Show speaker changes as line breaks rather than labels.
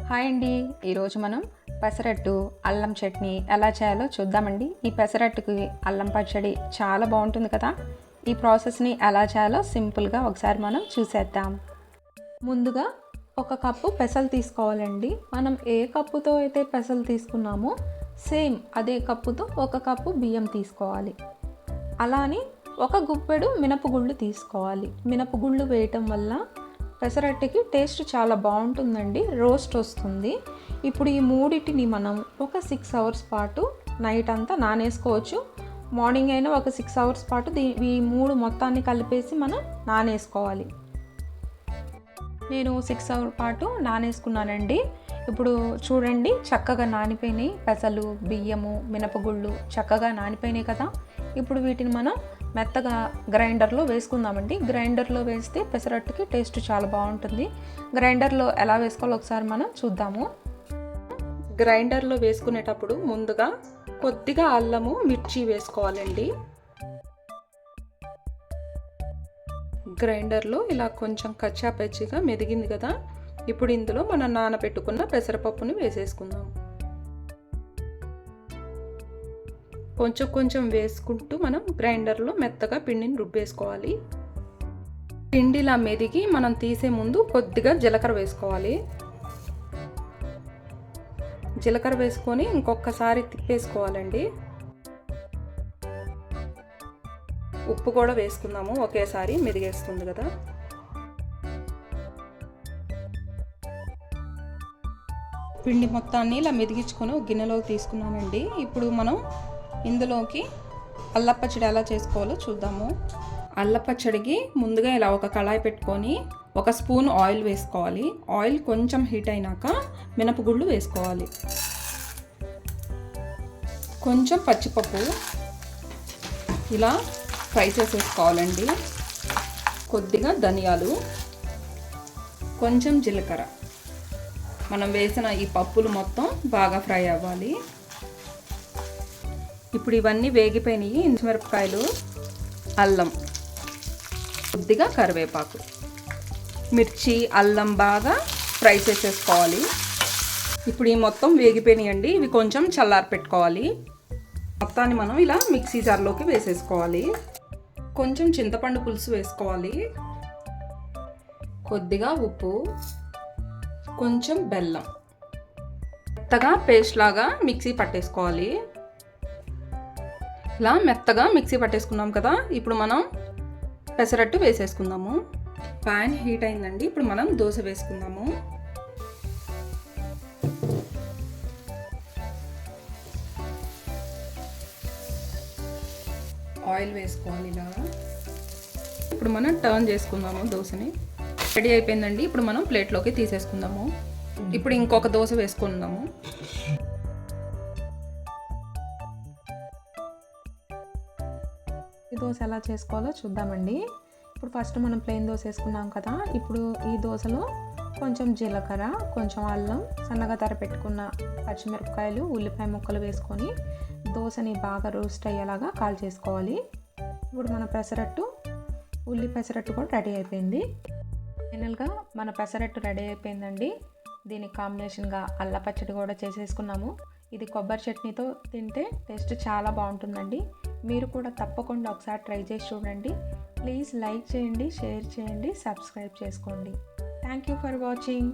Hi అండి, ఈరోజు మనం పెసరట్టు అల్లం చట్నీ ఎలా చేయాలో చూద్దామండి. ఈ పెసరట్టుకి అల్లం పచ్చడి చాలా బాగుంటుంది కదా. ఈ ప్రాసెస్ని ఎలా చేయాలో సింపుల్గా ఒకసారి మనం చూసేద్దాం. ముందుగా ఒక కప్పు పెసలు తీసుకోవాలండి. మనం ఏ కప్పుతో అయితే పెసలు తీసుకున్నామో సేమ్ అదే కప్పుతో ఒక కప్పు బియ్యం తీసుకోవాలి. అలానే ఒక గుప్పెడు మినపగుళ్ళు తీసుకోవాలి. మినపగుళ్ళు వేయటం వల్ల పెసరట్టుకి టేస్ట్ చాలా బాగుంటుందండి, రోస్ట్ వస్తుంది. ఇప్పుడు ఈ మూడింటిని మనం ఒక 6 అవర్స్ పాటు నైట్ అంతా నానేసుకోవచ్చు. మార్నింగ్ అయినా ఒక 6 అవర్స్ పాటు ఈ మూడు మొత్తాన్ని కలిపేసి మనం నానేసుకోవాలి. నేను 6 అవర్స్ పాటు నానేసుకున్నానండి. ఇప్పుడు చూడండి, చక్కగా నానిపోయినాయి. పెసలు, బియ్యము, మినపగుళ్ళు చక్కగా నానిపోయినాయి కదా. ఇప్పుడు వీటిని మనం మెత్తగా గ్రైండర్లో వేసుకుందామండి. గ్రైండర్లో వేస్తే పెసరట్టుకి టేస్ట్ చాలా బాగుంటుంది. గ్రైండర్లో ఎలా వేసుకోవాలో ఒకసారి మనం చూద్దాము. గ్రైండర్లో వేసుకునేటప్పుడు ముందుగా కొద్దిగా అల్లము, మిర్చి వేసుకోవాలండి. గ్రైండర్లో ఇలా కొంచెం కచ్చా పచ్చిగా మెదిగింది కదా. ఇప్పుడు ఇందులో మనం నానబెట్టుకున్న పెసరపప్పుని వేసేసుకుందాం. కొంచెం కొంచెం వేసుకుంటూ మనం గ్రైండర్లో మెత్తగా పిండిని రుబ్బేసుకోవాలి. పిండిలా మెదిగి మనం తీసే ముందు కొద్దిగా జీలకర్ర వేసుకోవాలి. జీలకర్ర వేసుకొని ఇంకొకసారి తిప్పేసుకోవాలండి. ఉప్పు కూడా వేసుకుందాము, ఒకేసారి మెదిగేస్తుంది కదా. పిండి మొత్తాన్ని ఇలా మెదిగించుకొని ఒక గిన్నెలోకి తీసుకున్నామండి. ఇప్పుడు మనం ఇందులోకి అల్లపచ్చడి ఎలా చేసుకోవాలో చూద్దాము. అల్లపచ్చడికి ముందుగా ఇలా ఒక కళాయి పెట్టుకొని 1 స్పూన్ ఆయిల్ వేసుకోవాలి. ఆయిల్ కొంచెం హీట్ అయినాక మినపగుళ్ళు వేసుకోవాలి. కొంచెం పచ్చిపప్పు ఇలా ఫ్రై చేసేసుకోవాలండి. కొద్దిగా ధనియాలు, కొంచెం జీలకర్ర. మనం వేసిన ఈ పప్పులు మొత్తం బాగా ఫ్రై అవ్వాలి. ఇప్పుడు ఇవన్నీ వేగిపోయినాయి. మిరపకాయలు, అల్లం, కొద్దిగా కరివేపాకు, మిర్చి, అల్లం బాగా ఫ్రై చేసేసుకోవాలి. ఇప్పుడు ఈ మొత్తం వేగిపోయినాయండి. ఇవి కొంచెం చల్లారి పెట్టుకోవాలి. మొత్తాన్ని మనం ఇలా మిక్సీ జార్లోకి వేసేసుకోవాలి. కొంచెం చింతపండు పులుసు వేసుకోవాలి. కొద్దిగా ఉప్పు, కొంచెం బెల్లం, మెత్తగా పేస్ట్ లాగా మిక్సీ పట్టేసుకోవాలి. ఇలా మెత్తగా మిక్సీ పట్టేసుకున్నాం కదా. ఇప్పుడు మనం పెసరట్టు వేసేసుకుందాము. పాన్ హీట్ అయిందండి. ఇప్పుడు మనం దోశ వేసుకుందాము. ఆయిల్ వేసుకోవాలి ఇలా. ఇప్పుడు మనం టర్న్ చేసుకుందాము దోశని. రెడీ అయిపోయిందండి. ఇప్పుడు మనం ప్లేట్లోకి తీసేసుకుందాము. ఇప్పుడు ఇంకొక దోశ వేసుకుందాము. ఈ దోశ ఎలా చేసుకోవాలో చూద్దామండి. ఇప్పుడు ఫస్ట్ మనం ప్లెయిన్ దోశ వేసుకున్నాం కదా. ఇప్పుడు ఈ దోశలో కొంచెం జీలకర్ర, కొంచెం అల్లం, సన్నగా తరపెట్టుకున్న పచ్చిమిరపకాయలు, ఉల్లిపాయ ముక్కలు వేసుకొని దోశని బాగా రోస్ట్ అయ్యేలాగా కాల్ చేసుకోవాలి. ఇప్పుడు మన పెసరట్టు, ఉల్లి పెసరట్టు కూడా రెడీ అయిపోయింది. ఫైనల్గా మన పెసరట్టు రెడీ అయిపోయిందండి. దీనికి కాంబినేషన్గా అల్ల పచ్చడి కూడా చేసేసుకున్నాము. ఇది కొబ్బరి చట్నీతో తింటే టేస్ట్ చాలా బాగుంటుందండి. మీరు కూడా తప్పకుండా ఒకసారి ట్రై చేసి చూడండి. ప్లీజ్ లైక్ చేయండి, షేర్ చేయండి, సబ్స్క్రైబ్ చేసుకోండి. Thank you for watching.